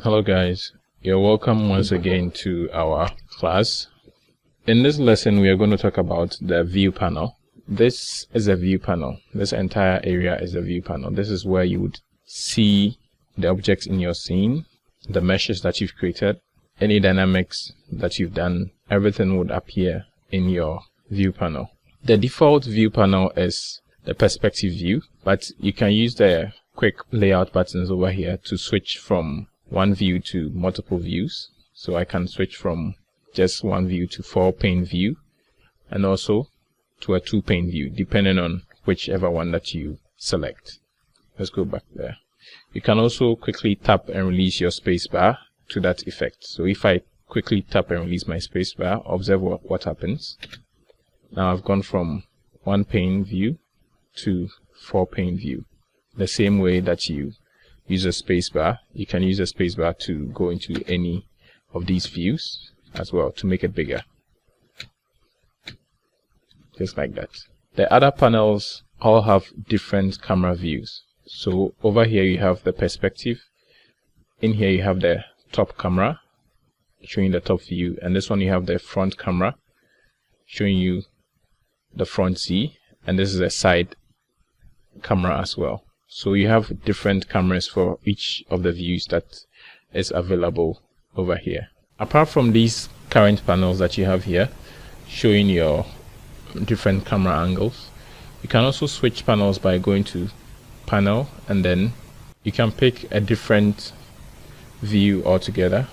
Hello guys, you're welcome once again to our class. In this lesson we are going to talk about the view panel. This is a view panel. This entire area is a view panel. This is where you would see the objects in your scene, the meshes that you've created, any dynamics that you've done. Everything would appear in your view panel. The default view panel is the perspective view, but you can use the quick layout buttons over here to switch from one view to multiple views. So I can switch from just one view to 4-pane view, and also to a 2-pane view, depending on whichever one that you select. Let's go back there. You can also quickly tap and release your spacebar to that effect. So if I quickly tap and release my spacebar, observe what happens. Now I've gone from 1-pane view to 4-pane view. The same way that you use a spacebar, you can use a spacebar to go into any of these views as well to make it bigger. Just like that. The other panels all have different camera views. So over here you have the perspective. In here you have the top camera showing the top view, and this one you have the front camera showing you the front Z, and this is a side camera as well. So you have different cameras for each of the views that is available over here. Apart from these current panels that you have here showing your different camera angles, you can also switch panels by going to panel, and then you can pick a different view altogether.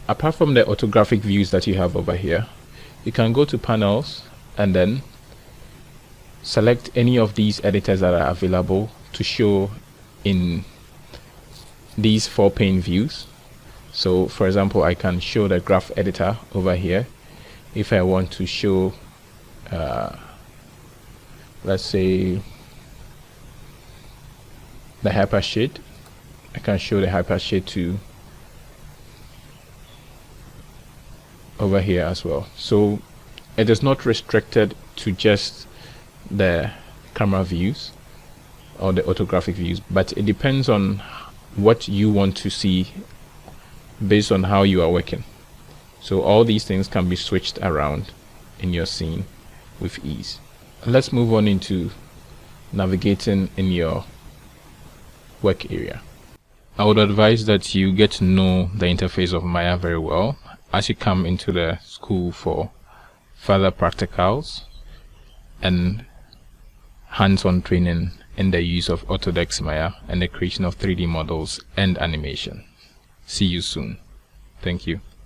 Apart from the orthographic views that you have over here, you can go to panels and then select any of these editors that are available to show in these 4-pane views. So for example, I can show the graph editor over here. If I want to show let's say the hypershade, I can show the hypershade to over here as well. So it is not restricted to just the camera views or the orthographic views, but it depends on what you want to see based on how you are working. So all these things can be switched around in your scene with ease. Let's move on into navigating in your work area. I would advise that you get to know the interface of Maya very well as you come into the school for further practicals and hands-on training in the use of Autodesk Maya and the creation of 3D models and animation. See you soon. Thank you.